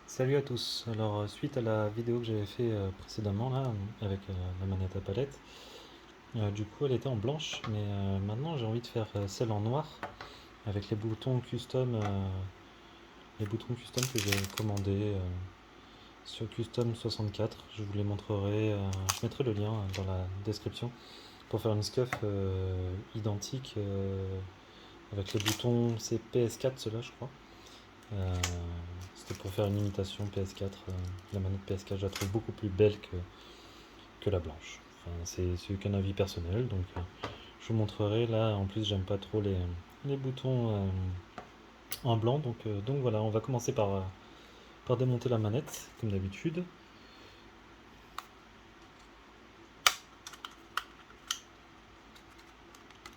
Salut à tous. Alors, suite à la vidéo que j'avais fait précédemment là, avec la manette à palette, du coup elle était en blanche, mais maintenant j'ai envie de faire celle en noir avec les boutons custom que j'ai commandés sur Custom 64. Je vous les montrerai, je mettrai le lien dans la description pour faire une scuff identique avec les boutons. C'est PS4 ceux-là, je crois. Euh, C'était pour faire une imitation PS4. La manette PS4, je la trouve beaucoup plus belle que la blanche. Enfin, c'est qu'un avis personnel, donc je vous montrerai. Là, en plus, j'aime pas trop les boutons en blanc, donc voilà, on va commencer par démonter la manette, comme d'habitude.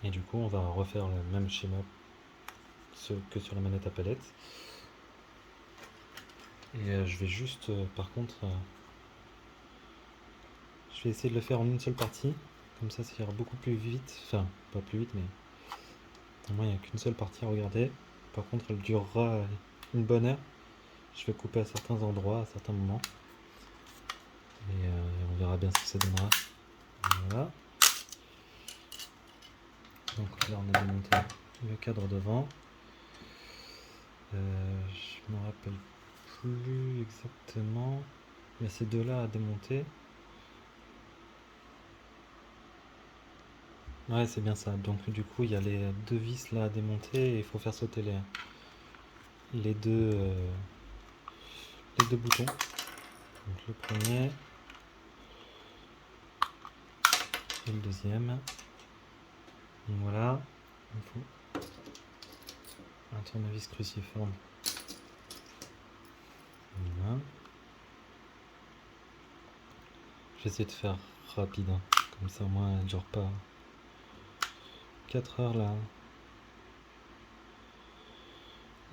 Et du coup, on va refaire le même schéma que sur la manette à palette. Et je vais juste, par contre, je vais essayer de le faire en une seule partie. Comme ça ira beaucoup plus vite. Enfin, pas plus vite, mais au moins il n'y a qu'une seule partie à regarder. Par contre, elle durera une bonne heure. Je vais couper à certains endroits, à certains moments. Et on verra bien ce que ça donnera. Voilà. Donc là, on a démonté le cadre devant. Je me rappelle plus exactement. Il y a ces deux-là à démonter. Ouais, c'est bien ça. Donc du coup, il y a les deux vis là à démonter et il faut faire sauter les deux, euh, les deux boutons. Donc le premier et le deuxième. Donc voilà. Il faut un tournevis cruciforme. Voilà. Je vais essayer de faire rapide, hein. Comme ça au moins elle ne dure pas 4 heures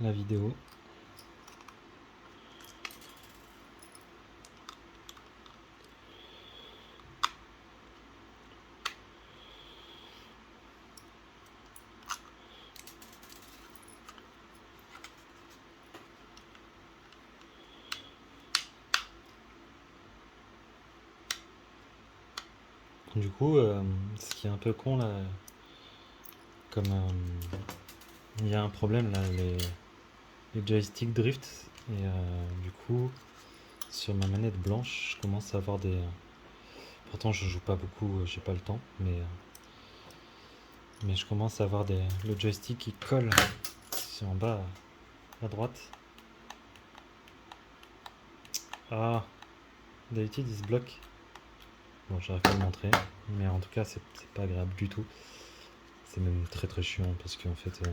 la vidéo. Du coup, ce qui est un peu con là, comme il y a un problème là, les joysticks drift, et du coup, sur ma manette blanche, je commence à avoir des. Pourtant, je joue pas beaucoup, j'ai pas le temps, mais je commence à avoir le joystick qui colle sur en bas à droite. Ah, d'habitude il se bloque. Bon, j'arrive pas à le montrer, mais en tout cas, c'est pas agréable du tout. C'est même très très chiant parce qu'en fait,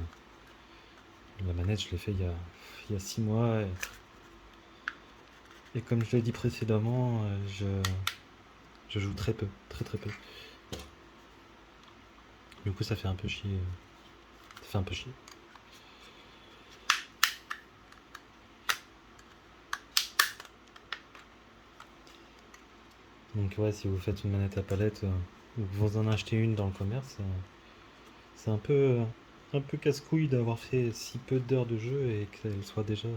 la manette, je l'ai fait il y a 6 mois. Et comme je l'ai dit précédemment, je joue très peu, très très peu. Du coup, ça fait un peu chier. Ça fait un peu chier. Donc ouais, si vous faites une manette à palette ou que vous en achetez une dans le commerce, c'est un peu casse-couille d'avoir fait si peu d'heures de jeu et qu'elle soit déjà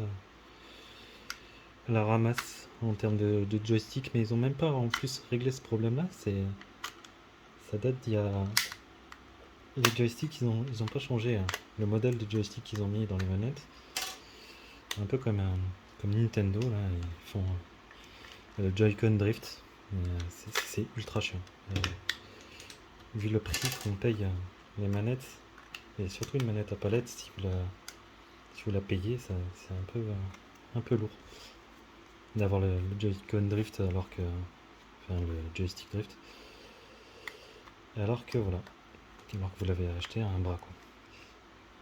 à la ramasse en termes de joystick. Mais ils ont même pas en plus réglé ce problème-là. Ça date d'il y a. Les joysticks, ils ont pas changé, hein. Le modèle de joystick qu'ils ont mis dans les manettes, un peu comme Nintendo là, ils font le Joy-Con Drift. C'est ultra chiant. Et vu le prix qu'on paye les manettes, et surtout une manette à palette, si vous la payez, c'est un peu lourd d'avoir le Joy-Con Drift alors que. Enfin, le joystick drift. Alors que voilà. Alors que vous l'avez acheté à un bras quoi.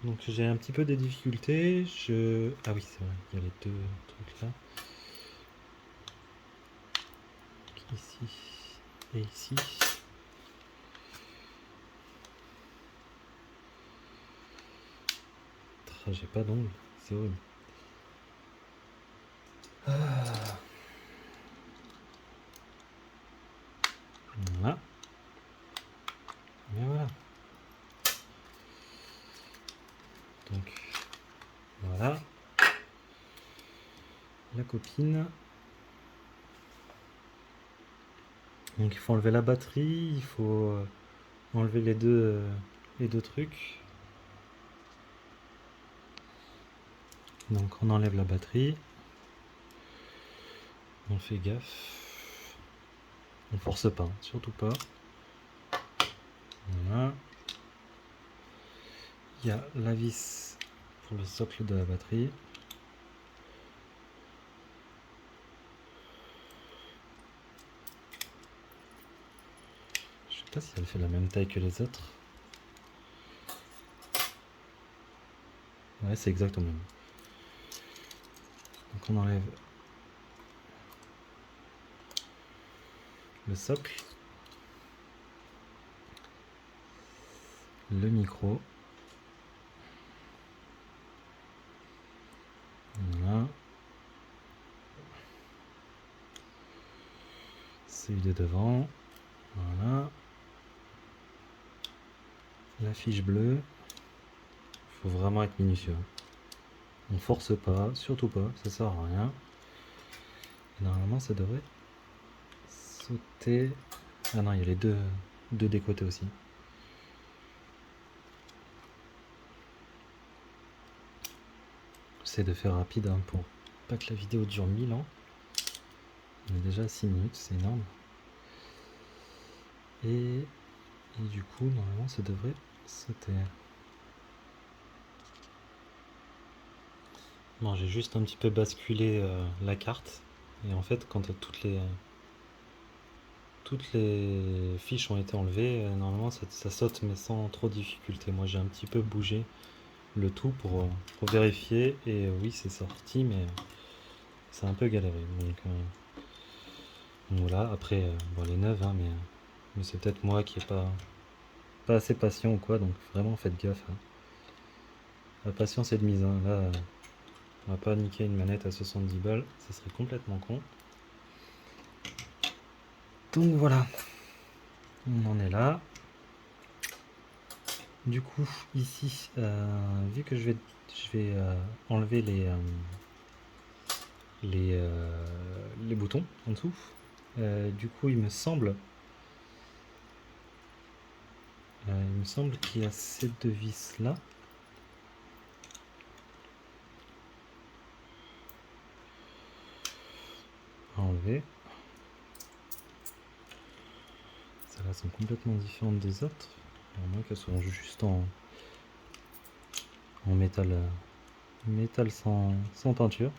Donc j'ai un petit peu des difficultés. Ah oui, c'est vrai, il y a les deux trucs là. Ici et ici. J'ai pas d'ongles, c'est horrible. Voilà. Et voilà. Donc voilà. la copine. Donc il faut enlever la batterie, il faut enlever les deux trucs. Donc on enlève la batterie. On fait gaffe. On force pas, surtout pas. Voilà. Il y a la vis pour le socle de la batterie. Je sais pas si elle fait la même taille que les autres. Ouais, c'est exactement le même. Donc on enlève le socle, le micro. Voilà. Celui de devant. Voilà. La fiche bleue. Il faut vraiment être minutieux. On force pas, surtout pas, ça sert à rien. Et normalement ça devrait sauter. Ah non, il y a les deux des côtés aussi. J'essaie de faire rapide hein, pour pas que la vidéo dure 1000 ans. On est déjà à 6 minutes, c'est énorme. Et du coup, normalement ça devrait sauter. Bon, j'ai juste un petit peu basculé la carte. Et en fait, quand toutes les fiches ont été enlevées, normalement ça saute mais sans trop de difficulté. Moi j'ai un petit peu bougé le tout pour vérifier et oui c'est sorti mais c'est un peu galéré. Donc voilà, après bon, elle est neuve hein, mais c'est peut-être moi qui est pas assez patient ou quoi, donc vraiment faites gaffe. Hein. La patience est de mise. Hein. Là, on va pas niquer une manette à 70 balles, ça serait complètement con. Donc voilà, on en est là. Du coup, ici, vu que je vais enlever les boutons en dessous, du coup, il me semble qu'il y a ces deux vis là. À enlever. Celles-là sont complètement différentes des autres, à moins qu'elles soient juste en métal, métal sans peinture.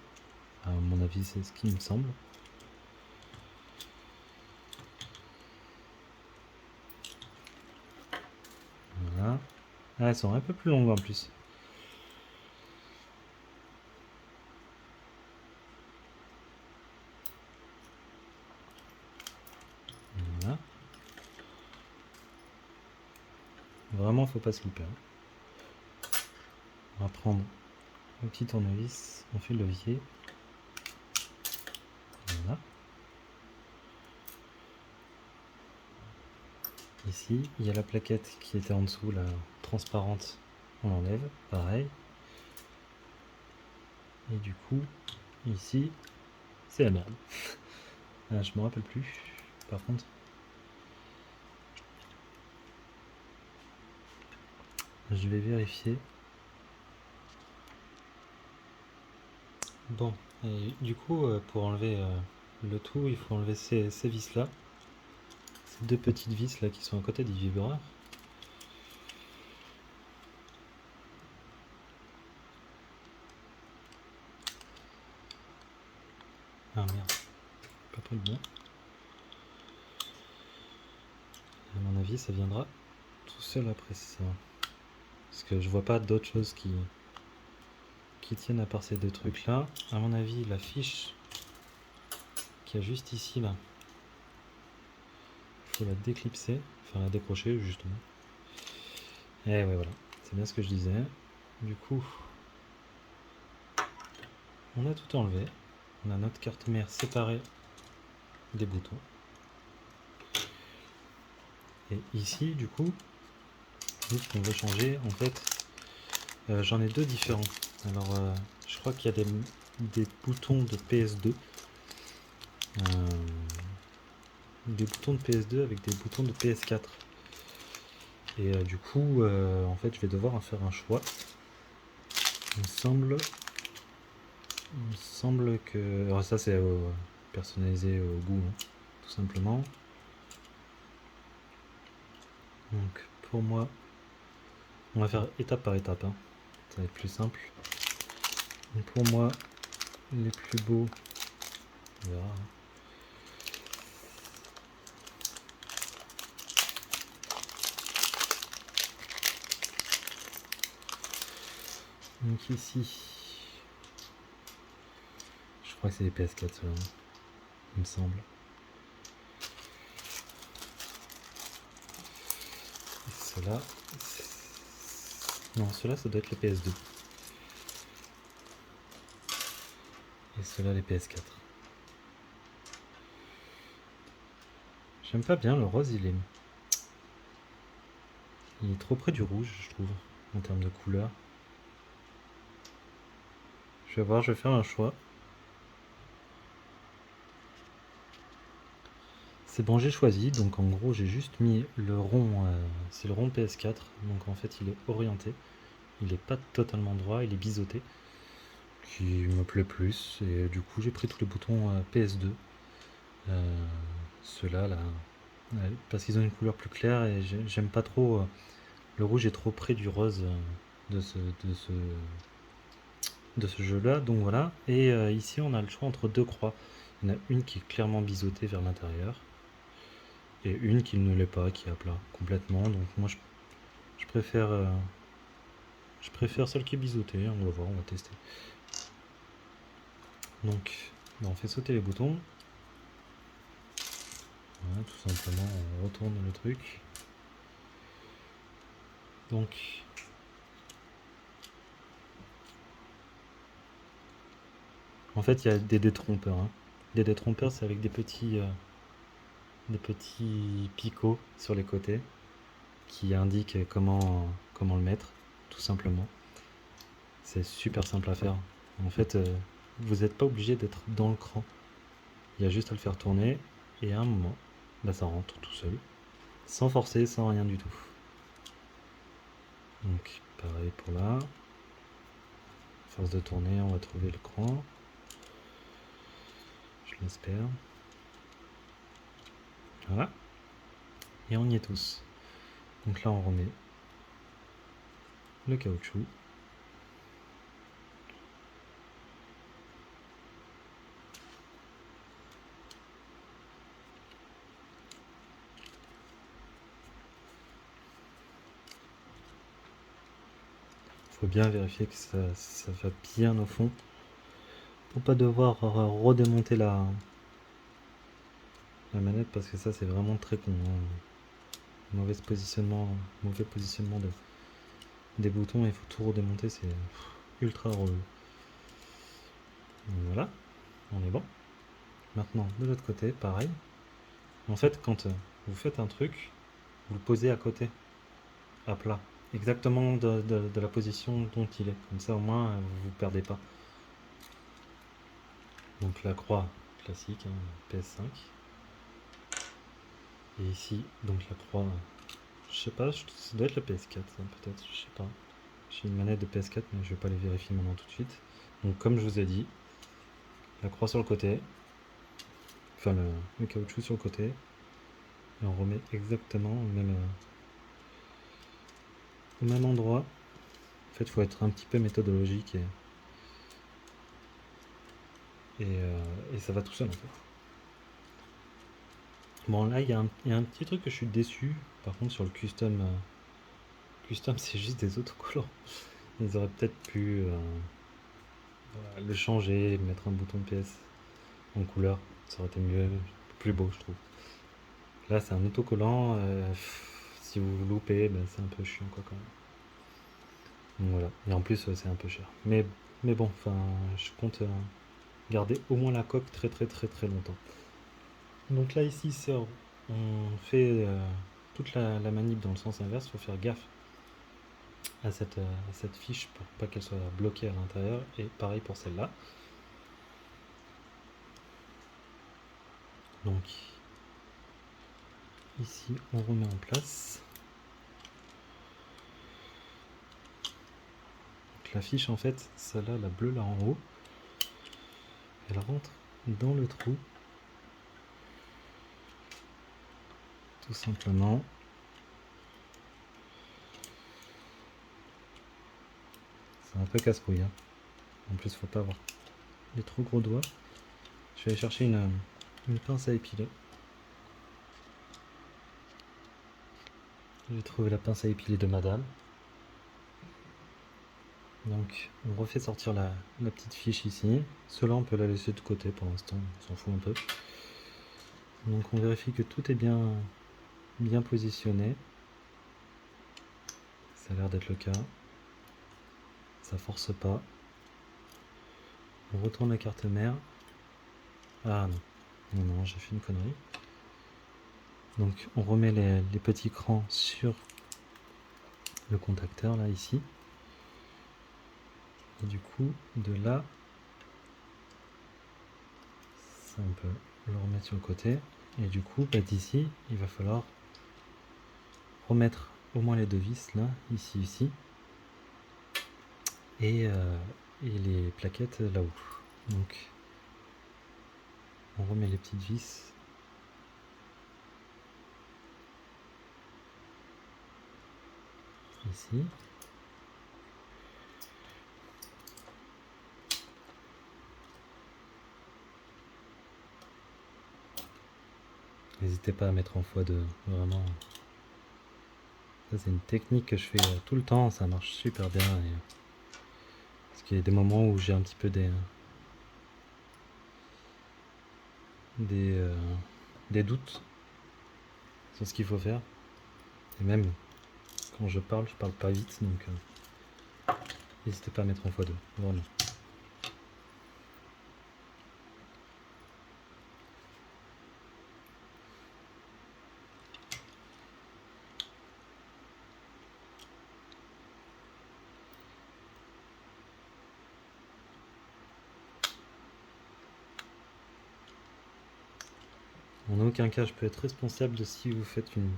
À mon avis, c'est ce qui me semble. Voilà. Ah, elles sont un peu plus longues en plus. Voilà. Vraiment, faut pas se louper. Hein. On va prendre un petit tournevis, on fait le levier. Voilà. Ici, il y a la plaquette qui était en dessous, la transparente. On l'enlève, pareil. Et du coup, ici, c'est la merde. Je me rappelle plus, par contre. Je vais vérifier. Bon, et du coup, pour enlever le tout, il faut enlever ces vis-là. Ces deux petites vis là qui sont à côté du vibreur. Ah merde, pas pris le bon. À mon avis, ça viendra tout seul après ça. Parce que je vois pas d'autres choses qui tiennent à part ces deux trucs là. À mon avis, la fiche qu'il y a juste ici là, il faut la déclipser, enfin la décrocher justement. Et ouais, voilà, c'est bien ce que je disais. Du coup, on a tout enlevé. On a notre carte mère séparée des boutons. Et ici, du coup, nous, ce qu'on veut changer, en fait, j'en ai deux différents. Alors, je crois qu'il y a des boutons de PS2. Des boutons de PS2 avec des boutons de PS4. Et du coup, en fait, je vais devoir en faire un choix. Il me semble que... Alors ça, c'est personnalisé au goût, hein, tout simplement. Donc, pour moi, on va faire étape par étape. Hein. Ça va être plus simple. Donc, pour moi, les plus beaux... On verra, hein. Donc ici, je crois que c'est des PS4 ceux-là, hein, il me semble. Et ceux-là, non, ceux-là ça doit être les PS2. Et ceux-là les PS4. J'aime pas bien le rose, il est trop près du rouge, je trouve, en termes de couleur. Je vais voir, je vais faire un choix. C'est bon, j'ai choisi. Donc en gros, j'ai juste mis le rond. C'est le rond PS4. Donc en fait, il est orienté. Il n'est pas totalement droit, il est biseauté. Qui me plaît plus. Et du coup, j'ai pris tous les boutons PS2. Ceux-là, là. Parce qu'ils ont une couleur plus claire et j'aime pas trop. Le rouge est trop près du rose de ce, de ce, de ce jeu-là. Donc voilà. Et ici, on a le choix entre deux croix. Il y en a une qui est clairement biseautée vers l'intérieur. Et une qui ne l'est pas, qui est à plat complètement. Donc moi je préfère celle qui est biseautée. On va voir, on va tester. Donc on fait sauter les boutons. Voilà, tout simplement on retourne le truc. Donc en fait il y a des détrompeurs. Hein. Des détrompeurs c'est avec des petits picots sur les côtés qui indiquent comment le mettre, tout simplement. C'est super simple à faire. En fait, vous n'êtes pas obligé d'être dans le cran. Il y a juste à le faire tourner et à un moment, bah, ça rentre tout seul, sans forcer, sans rien du tout. Donc pareil pour là. Force de tourner, on va trouver le cran. Je l'espère. Voilà. Et on y est tous. Donc là on remet le caoutchouc. Faut bien vérifier que ça va bien au fond pour pas devoir redémonter la manette parce que ça c'est vraiment très con. Hein. Mauvais positionnement des boutons, il faut tout redémonter, c'est ultra relou. Voilà, on est bon. Maintenant, de l'autre côté, pareil. En fait, quand vous faites un truc, vous le posez à côté, à plat. Exactement de la position dont il est. Comme ça, au moins, vous ne vous perdez pas. Donc la croix classique, hein, PS5. Et ici, donc la croix, je sais pas, ça doit être la PS4, ça, peut-être, je sais pas. J'ai une manette de PS4, mais je vais pas les vérifier maintenant tout de suite. Donc comme je vous ai dit, la croix sur le côté, enfin le caoutchouc sur le côté, et on remet exactement au même endroit. En fait, il faut être un petit peu méthodologique et ça va tout seul en fait. Bon là, il y a un petit truc que je suis déçu, par contre sur le custom, c'est juste des autocollants. Ils auraient peut-être pu le changer, mettre un bouton PS en couleur, ça aurait été mieux, plus beau je trouve. Là c'est un autocollant, si vous loupez, ben, c'est un peu chiant quoi quand même. Donc voilà, et en plus c'est un peu cher. Mais bon, enfin je compte garder au moins la coque très très très très longtemps. Donc là ici on fait toute la manip dans le sens inverse, il faut faire gaffe à cette fiche pour pas qu'elle soit bloquée à l'intérieur et pareil pour celle-là. Donc ici on remet en place. Donc, la fiche en fait, celle-là, la bleue là en haut, elle rentre dans le trou. Tout simplement. C'est un peu casse-couille. Hein. En plus, faut pas avoir les trop gros doigts. Je vais aller chercher une pince à épiler. J'ai trouvé la pince à épiler de madame. Donc on refait sortir la petite fiche ici. Cela on peut la laisser de côté pour l'instant, on s'en fout un peu. Donc on vérifie que tout est bien positionné. Ça a l'air d'être le cas. Ça force pas. On retourne la carte mère. Ah non, non, j'ai fait une connerie. Donc on remet les petits crans sur le contacteur là ici. Et du coup de là, ça on peut le remettre sur le côté. Et du coup d'ici il va falloir remettre au moins les deux vis là, ici. Et les plaquettes là-haut. Donc on remet les petites vis. Ici. N'hésitez pas à mettre en x2, vraiment. Ça c'est une technique que je fais tout le temps, ça marche super bien. Parce qu'il y a des moments où j'ai un petit peu des doutes sur ce qu'il faut faire. Et même quand je parle pas vite, donc n'hésitez pas à mettre en x2, vraiment. En aucun cas je peux être responsable de si vous faites une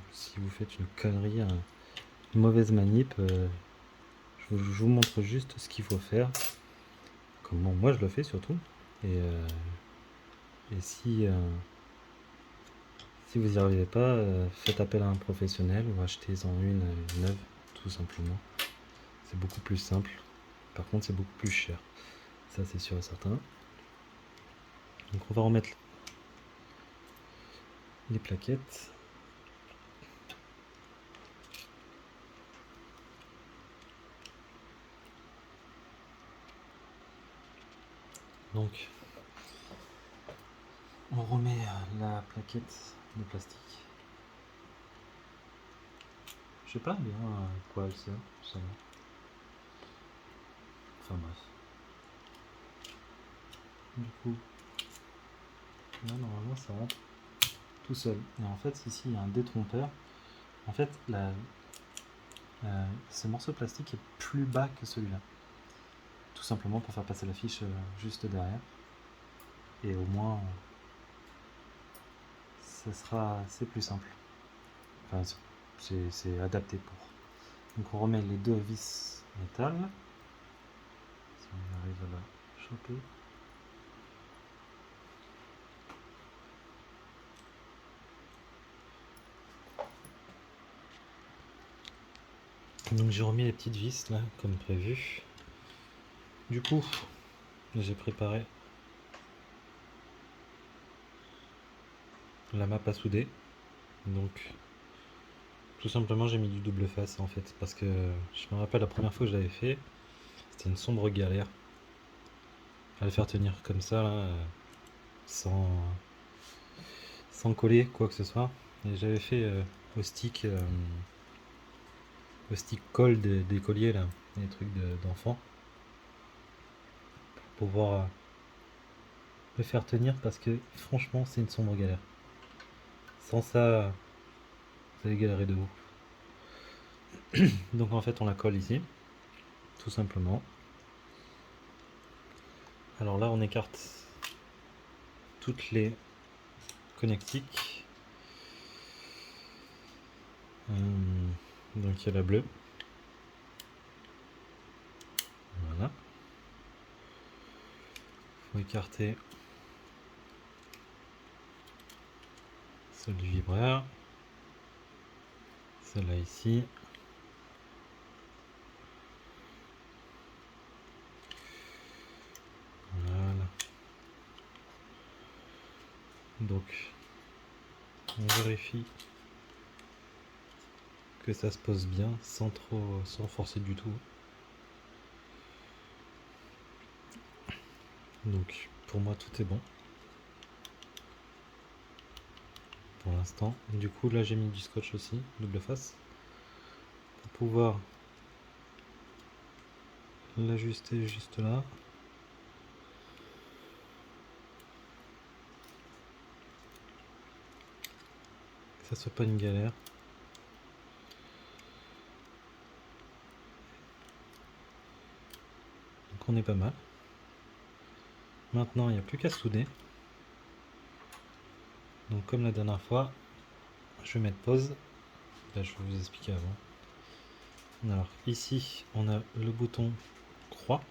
connerie, une mauvaise manip. Je vous montre juste ce qu'il faut faire. Comment moi je le fais surtout. Et si vous n'y arrivez pas, faites appel à un professionnel ou achetez-en une neuve, tout simplement. C'est beaucoup plus simple. Par contre, c'est beaucoup plus cher. Ça, c'est sûr et certain. Donc, on va remettre les plaquettes. Donc, on remet la plaquette de plastique. Je sais pas bien à quoi elle sert, ça va. Enfin bref. Du coup, là normalement ça rentre tout seul. Et en fait, ici il y a un détrompeur. En fait, ce morceau de plastique est plus bas que celui-là. Tout simplement pour faire passer la fiche juste derrière. Et au moins, c'est plus simple. Enfin, c'est adapté pour. Donc on remet les deux vis métal. Si on arrive à la choper. Donc j'ai remis les petites vis là, comme prévu. Du coup, j'ai préparé la map à souder. Donc, tout simplement, j'ai mis du double face en fait. Parce que je me rappelle la première fois que je l'avais fait, c'était une sombre galère. À le faire tenir comme ça, là, sans coller quoi que ce soit. Et j'avais fait au stick colle des colliers là, des trucs d'enfants. Pour pouvoir le faire tenir parce que franchement c'est une sombre galère. Sans ça, vous allez galérer de ouf. Donc en fait on la colle ici, tout simplement. Alors là on écarte toutes les connectique. Donc il y a la bleue. Voilà. Il faut écarter celle du vibreur. Celle-là ici. Voilà. Donc on vérifie que ça se pose bien sans forcer du tout. Donc pour moi tout est bon pour l'instant. Du coup là j'ai mis du scotch aussi, double face, pour pouvoir l'ajuster juste là. Que ça soit pas une galère. Donc on est pas mal. Maintenant il n'y a plus qu'à souder. Donc comme la dernière fois, je vais mettre pause. Là je vais vous expliquer avant. Alors ici on a le bouton croix.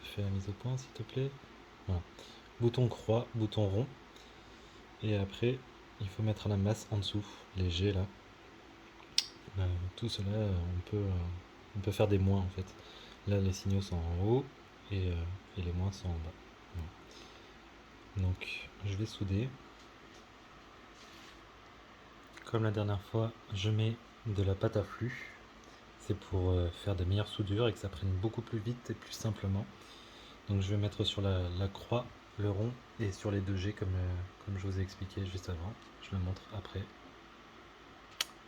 Fais la mise au point s'il te plaît. Voilà. Bouton croix, bouton rond. Et après il faut mettre la masse en dessous, léger là. Tout cela on peut faire des moins en fait. Là les signaux sont en haut et les moins sont en bas. Voilà. Donc je vais souder. Comme la dernière fois, je mets de la pâte à flux. C'est pour faire de meilleures soudures et que ça prenne beaucoup plus vite et plus simplement. Donc je vais mettre sur la croix, le rond et sur les 2G comme je vous ai expliqué juste avant. Je le montre après.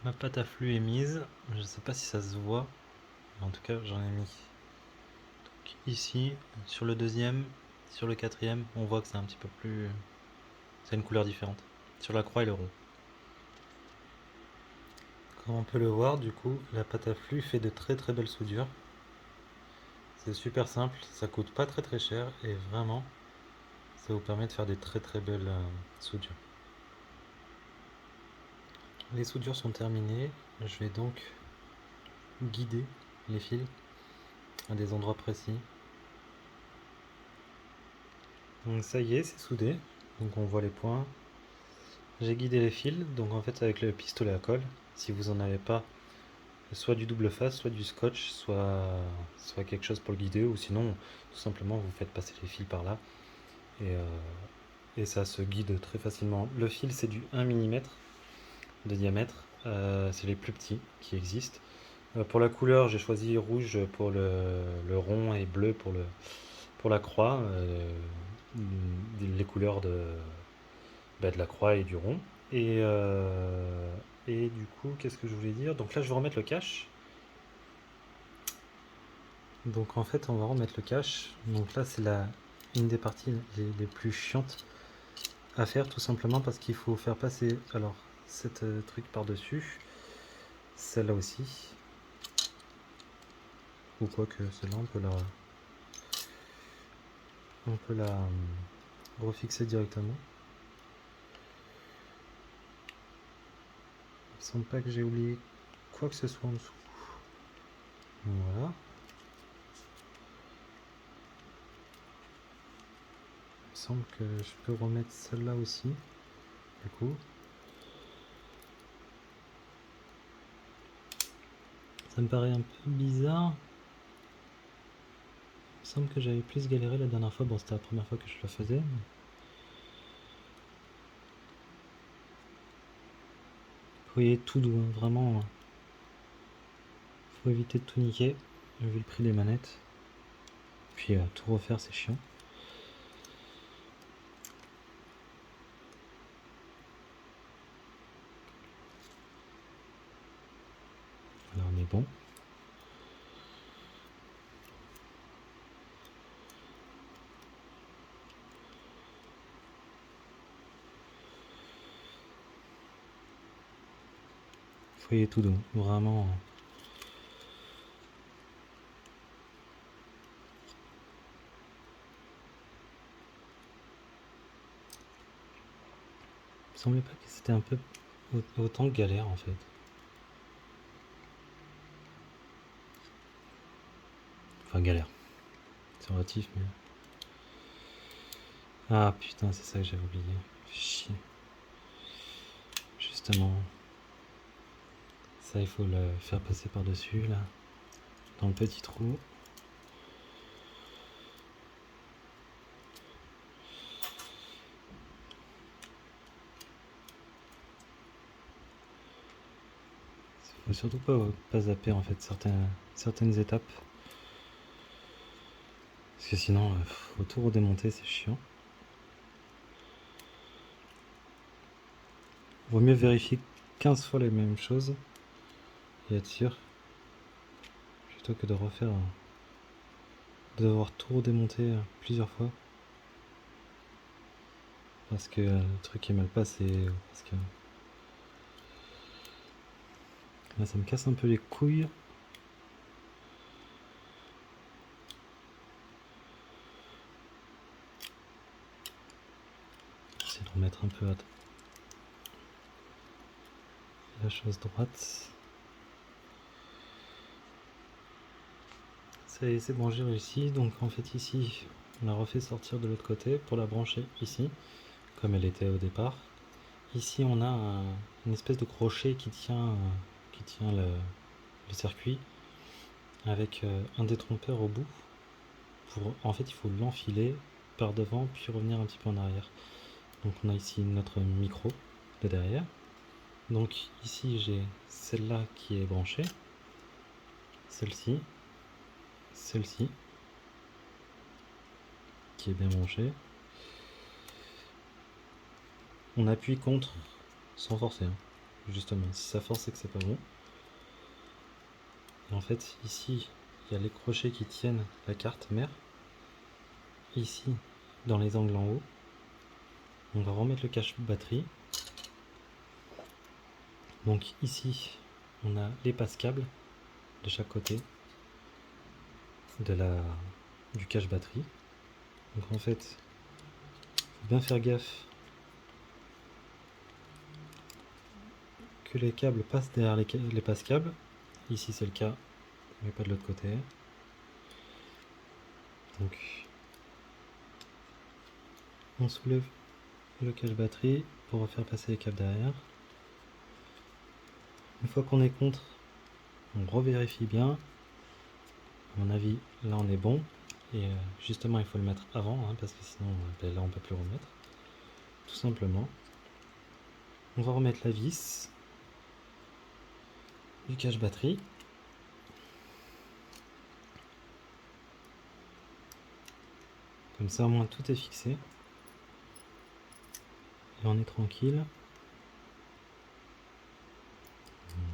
Ma pâte à flux est mise. Je ne sais pas si ça se voit. En tout cas, j'en ai mis. Donc, ici, sur le deuxième, sur le quatrième, on voit que c'est un petit peu plus... C'est une couleur différente. Sur la croix et le rond. Comme on peut le voir, du coup, la pâte à flux fait de très très belles soudures. C'est super simple, ça coûte pas très très cher et vraiment, ça vous permet de faire des très très belles soudures. Les soudures sont terminées. Je vais donc guider les fils à des endroits précis. Donc ça y est, c'est soudé. Donc on voit les points. J'ai guidé les fils, donc en fait avec le pistolet à colle. Si vous en avez pas, soit du double face, soit du scotch, soit quelque chose pour le guider, ou sinon tout simplement vous faites passer les fils par là et ça se guide très facilement. Le fil c'est du 1 mm de diamètre, c'est les plus petits qui existent. Pour la couleur, j'ai choisi rouge pour le rond et bleu pour la croix, les couleurs de la croix et du rond. Et du coup, qu'est-ce que je voulais dire? Donc là, je vais remettre le cache. Donc en fait, on va remettre le cache. Donc là, c'est une des parties les plus chiantes à faire, tout simplement parce qu'il faut faire passer alors cette truc par-dessus, celle-là aussi. Ou quoi que celle-là, on peut la refixer directement. Il ne semble pas que j'ai oublié quoi que ce soit en dessous. Voilà. Il me semble que je peux remettre celle-là aussi. Du coup. Ça me paraît un peu bizarre. Il me semble que j'avais plus galéré la dernière fois. Bon, c'était la première fois que je le faisais. Vous voyez, tout doux, hein, vraiment. Faut éviter de tout niquer, vu le prix des manettes. Puis tout refaire, c'est chiant. Là, on est bon. Voyez, tout doux, vraiment. me semblait pas que c'était un peu autant galère en fait. Enfin galère, c'est relatif mais... Ah putain, c'est ça que j'avais oublié. Chier. Justement, ça il faut le faire passer par-dessus là, dans le petit trou. Faut surtout pas zapper en fait certaines étapes. Parce que sinon, faut tout redémonter, c'est chiant. Vaut mieux vérifier 15 fois les mêmes choses et être sûr, plutôt que de refaire, de devoir tout redémonter plusieurs fois. Parce que le truc est mal passé, ou parce que... Là, ça me casse un peu les couilles. J'essaie de remettre un peu la chose droite. Ça y est, c'est bon, j'ai réussi. Donc en fait ici, on l'a refait sortir de l'autre côté pour la brancher ici, comme elle était au départ. Ici, on a une espèce de crochet qui tient le circuit avec un détrompeur au bout. En fait, il faut l'enfiler par devant puis revenir un petit peu en arrière. Donc on a ici notre micro de derrière. Donc ici, j'ai celle-là qui est branchée, celle-ci, celle-ci qui est bien branchée. On appuie contre sans forcer, hein. Justement, si ça force, c'est que c'est pas bon. Et en fait, ici, il y a les crochets qui tiennent la carte mère. Ici, dans les angles en haut, on va remettre le cache batterie. Donc ici, on a les passe-câbles de chaque côté du cache batterie. Donc en fait, faut bien faire gaffe que les câbles passent derrière les passe-câbles. Ici c'est le cas, mais pas de l'autre côté. Donc on soulève le cache batterie pour refaire passer les câbles derrière. Une fois qu'on est contre, on revérifie bien. À mon avis, là on est bon. Et justement, il faut le mettre avant, hein, parce que sinon, là on peut plus remettre. Tout simplement. On va remettre la vis du cache batterie. Comme ça, au moins tout est fixé. Et on est tranquille.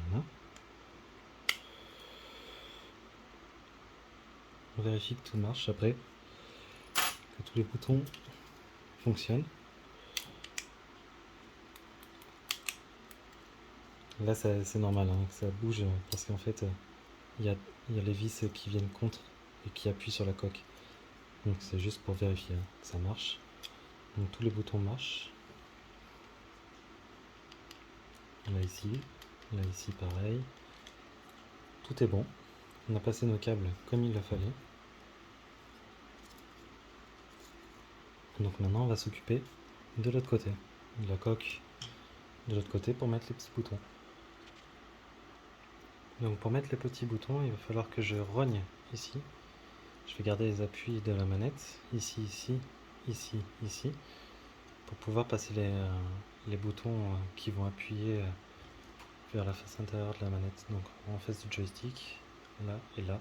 Voilà. On vérifie que tout marche après, que tous les boutons fonctionnent. Là, c'est normal hein, que ça bouge parce qu'en fait, il y a les vis qui viennent contre et qui appuient sur la coque. Donc c'est juste pour vérifier hein, que ça marche. Donc tous les boutons marchent. Là ici pareil. Tout est bon. On a passé nos câbles comme il le fallait. Donc maintenant on va s'occuper de l'autre côté, de la coque de l'autre côté pour mettre les petits boutons. Donc pour mettre les petits boutons, il va falloir que je rogne ici. Je vais garder les appuis de la manette, ici, ici, pour pouvoir passer les boutons qui vont appuyer vers la face intérieure de la manette, donc en face du joystick, là et là.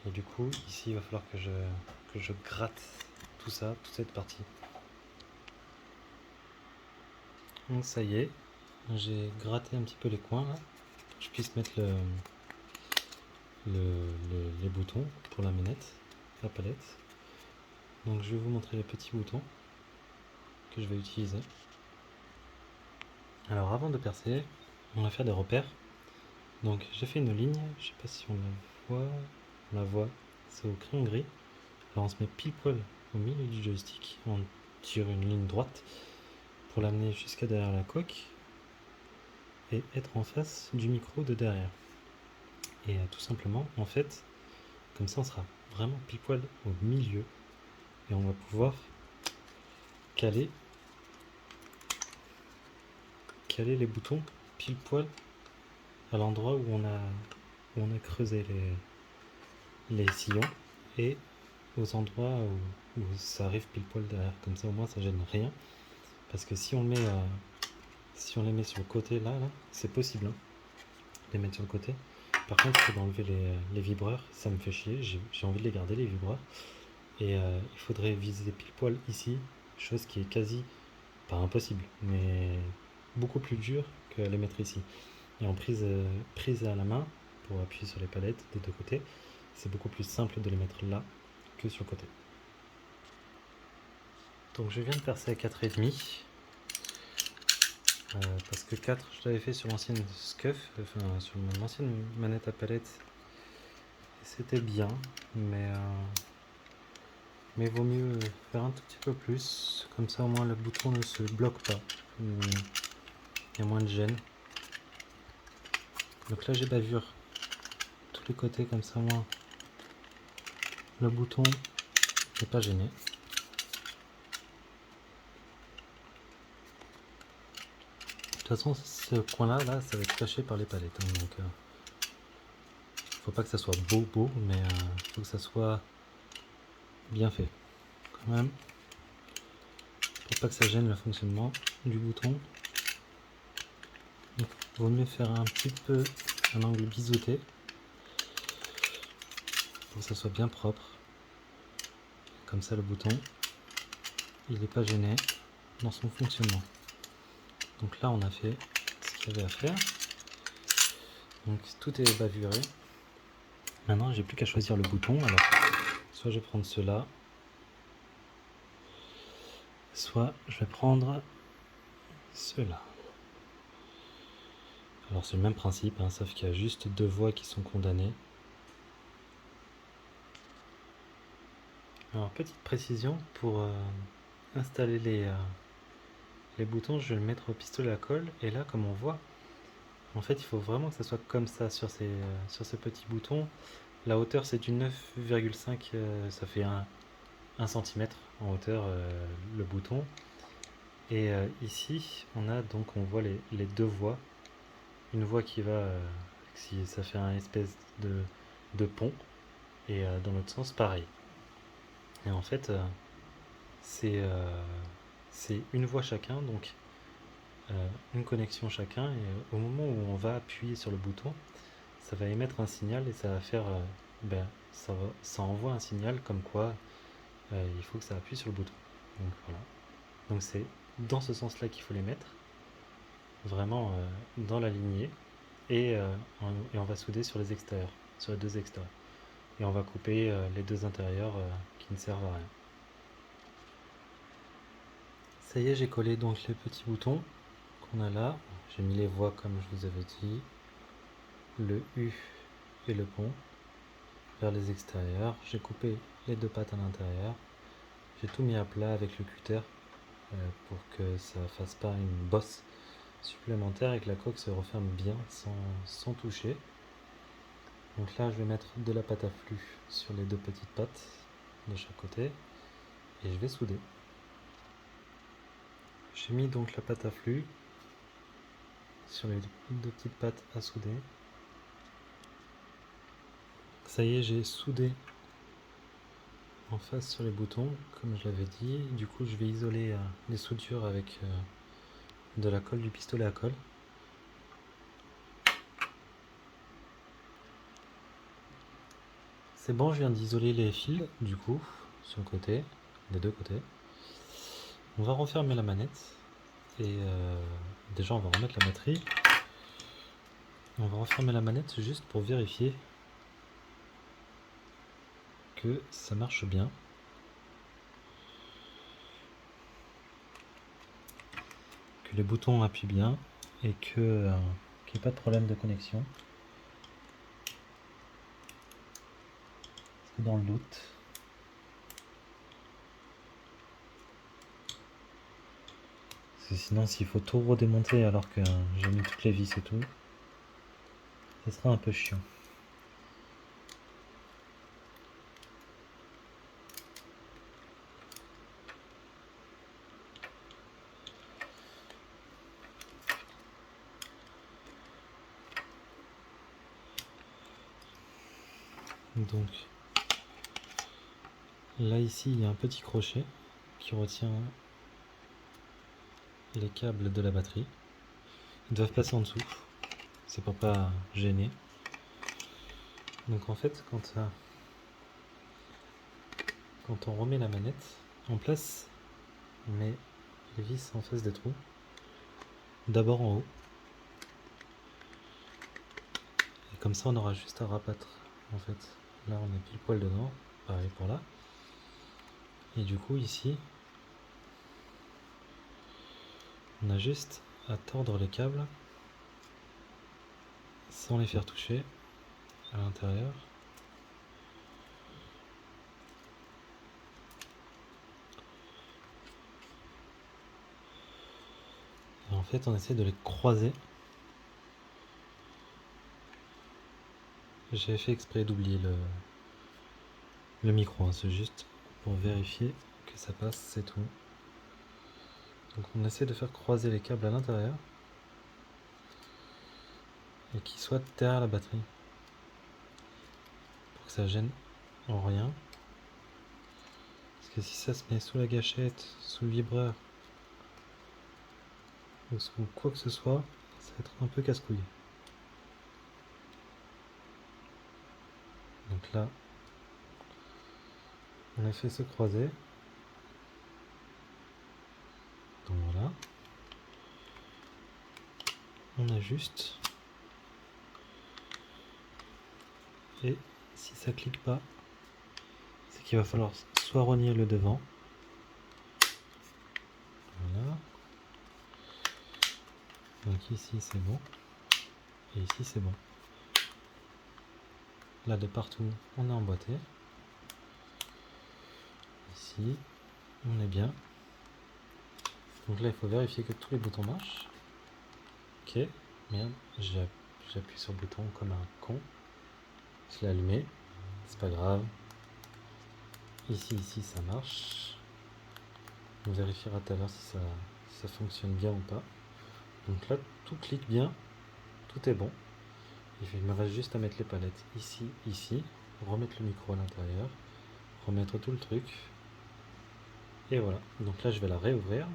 Et du coup, ici, il va falloir que je gratte tout ça, toute cette partie. Donc ça y est, j'ai gratté un petit peu les coins là, pour que je puisse mettre les boutons pour la manette, la palette. Donc je vais vous montrer les petits boutons que je vais utiliser. Alors avant de percer, on va faire des repères. Donc j'ai fait une ligne, je sais pas si on la voit, c'est au crayon gris. Alors on se met pile poil au milieu du joystick, on tire une ligne droite pour l'amener jusqu'à derrière la coque et être en face du micro de derrière. Et tout simplement, en fait, comme ça on sera vraiment pile poil au milieu et on va pouvoir caler les boutons pile poil à l'endroit où on a creusé les sillons et aux endroits où ça arrive pile poil derrière. Comme ça au moins ça gêne rien. Parce que si on les met sur le côté là c'est possible, hein, de les mettre sur le côté. Par contre, il faut enlever les vibreurs, ça me fait chier, j'ai envie de les garder les vibreurs. Et il faudrait viser pile poil ici, chose qui est quasi, pas impossible, mais beaucoup plus dur que les mettre ici. Et en prise à la main, pour appuyer sur les palettes des deux côtés, c'est beaucoup plus simple de les mettre là que sur le côté. Donc je viens de percer à 4,5. Parce que 4, je l'avais fait sur l'ancienne SCUF, enfin sur mon ancienne manette à palette, c'était bien, mais vaut mieux faire un tout petit peu plus, comme ça au moins le bouton ne se bloque pas, il y a moins de gêne. Donc là j'ai bavure tous les côtés, comme ça au moins le bouton n'est pas gêné. De toute façon ce coin là ça va être caché par les palettes, hein, donc faut pas que ça soit beau, mais faut que ça soit bien fait quand même, pour pas que ça gêne le fonctionnement du bouton. Donc, vaut mieux faire un petit peu un angle biseauté pour que ça soit bien propre. Comme ça le bouton il n'est pas gêné dans son fonctionnement. Donc là on a fait ce qu'il y avait à faire. Donc tout est bavuré. Maintenant j'ai plus qu'à choisir le bouton. Alors soit je vais prendre ceux-là, soit je vais prendre ceux-là. Alors c'est le même principe, hein, sauf qu'il y a juste deux voies qui sont condamnées. Alors petite précision, pour installer les boutons, je vais le mettre au pistolet à colle, et là comme on voit, en fait il faut vraiment que ça soit comme ça sur ces petits boutons. La hauteur c'est du 9,5, ça fait 1 cm en hauteur le bouton. Et ici on voit les deux voies. Une voie qui va, si ça fait un espèce de pont, et dans l'autre sens pareil. Et en fait c'est une voie chacun, donc une connexion chacun, et au moment où on va appuyer sur le bouton, ça va émettre un signal et ça va faire ça envoie un signal comme quoi il faut que ça appuie sur le bouton. Donc voilà. Donc c'est dans ce sens là qu'il faut les mettre, vraiment dans la lignée, et on va souder sur les extérieurs, sur les deux extérieurs, et on va couper les deux intérieurs qui ne servent à rien. Ça y est, j'ai collé donc les petits boutons qu'on a là. J'ai mis les voies comme je vous avais dit, le U et le pont vers les extérieurs. J'ai coupé les deux pattes à l'intérieur. J'ai tout mis à plat avec le cutter pour que ça ne fasse pas une bosse supplémentaire et que la coque se referme bien sans toucher. Donc là je vais mettre de la pâte à flux sur les deux petites pattes de chaque côté et je vais souder. J'ai mis donc la pâte à flux sur les deux petites pattes à souder. Ça y est, j'ai soudé en face sur les boutons comme je l'avais dit. Du coup je vais isoler les soudures avec de la colle, du pistolet à colle. C'est bon, je viens d'isoler les fils du coup sur le côté, des deux côtés. On va refermer la manette et déjà on va remettre la batterie. On va refermer la manette juste pour vérifier que ça marche bien. Que les boutons appuient bien et qu'il n'y ait pas de problème de connexion. Parce que dans le doute, Parce que sinon, s'il faut tout redémonter alors que j'ai mis toutes les vis et tout, ça sera un peu chiant. Donc là ici il y a un petit crochet qui retient les câbles de la batterie. Ils doivent passer en dessous, c'est pour pas gêner. Donc en fait quand on remet la manette en place, on met les vis en face des trous. D'abord en haut. Et comme ça on aura juste à rabattre en fait. Là on est pile poil dedans, pareil pour là. Et du coup ici, on a juste à tordre les câbles sans les faire toucher à l'intérieur. Et en fait on essaie de les croiser. J'ai fait exprès d'oublier le micro, hein, c'est juste pour vérifier que ça passe, c'est tout. Donc on essaie de faire croiser les câbles à l'intérieur et qu'ils soient derrière la batterie pour que ça gêne en rien. Parce que si ça se met sous la gâchette, sous le vibreur ou sous quoi que ce soit, ça va être un peu casse-couille. Donc là, on a fait se croiser. Donc voilà. On ajuste. Et si ça clique pas, c'est qu'il va falloir soit rogner le devant. Voilà. Donc ici c'est bon. Et ici c'est bon. Là de partout on est emboîté. Ici on est bien. Donc là il faut vérifier que tous les boutons marchent. Ok, merde, j'appuie sur le bouton comme un con. Je l'ai allumé, c'est pas grave. Ici ça marche. On vérifiera tout à l'heure si ça fonctionne bien ou pas. Donc là tout clique bien, tout est bon. Il me reste juste à mettre les palettes ici, remettre le micro à l'intérieur, remettre tout le truc. Et voilà, donc là je vais la réouvrir.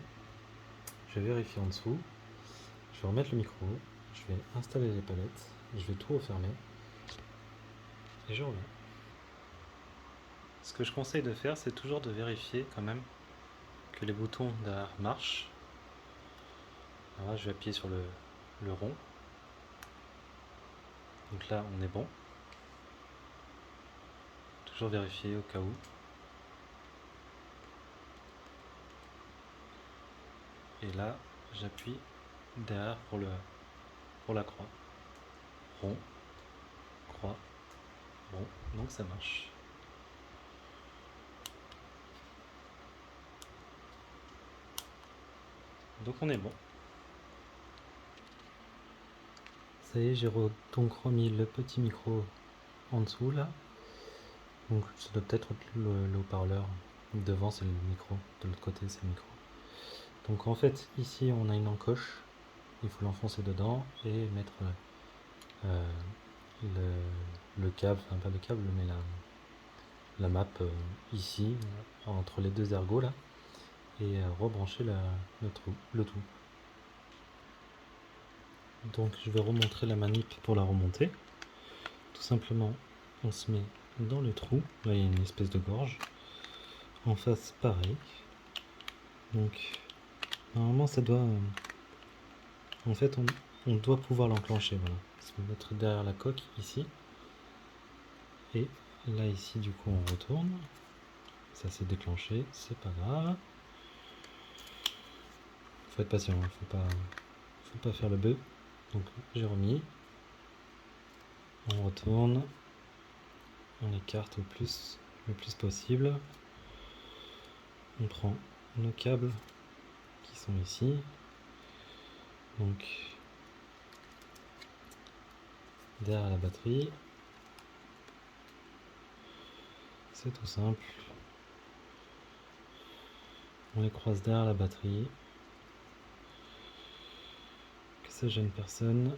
Je vais vérifier en dessous. Je vais remettre le micro. Je vais installer les palettes. Je vais tout refermer. Et je reviens. Ce que je conseille de faire, c'est toujours de vérifier quand même que les boutons derrière marchent. Alors là, je vais appuyer sur le rond. Donc là, on est bon. Toujours vérifier au cas où. Et là, j'appuie derrière pour la croix. Rond, croix, rond. Donc ça marche. Donc on est bon. Ça y est, j'ai donc remis le petit micro en dessous là. Donc ça doit peut-être être le haut-parleur. Devant c'est le micro, de l'autre côté c'est le micro. Donc en fait ici on a une encoche, il faut l'enfoncer dedans et mettre le câble, enfin pas le câble mais la map ici entre les deux ergots là et rebrancher le tout. Donc je vais remontrer la manip pour la remonter. Tout simplement on se met dans le trou, là il y a une espèce de gorge. En face pareil. Donc normalement ça doit... en fait on doit pouvoir l'enclencher, voilà. Se mettre derrière la coque ici. Et là ici du coup on retourne. Ça s'est déclenché, c'est pas grave. Faut être patient, hein, faut pas faire le bœuf. Donc j'ai remis. On retourne. On écarte le plus possible. On prend nos câbles qui sont ici. Donc derrière la batterie, c'est tout simple. On les croise derrière la batterie. Que ça gêne personne.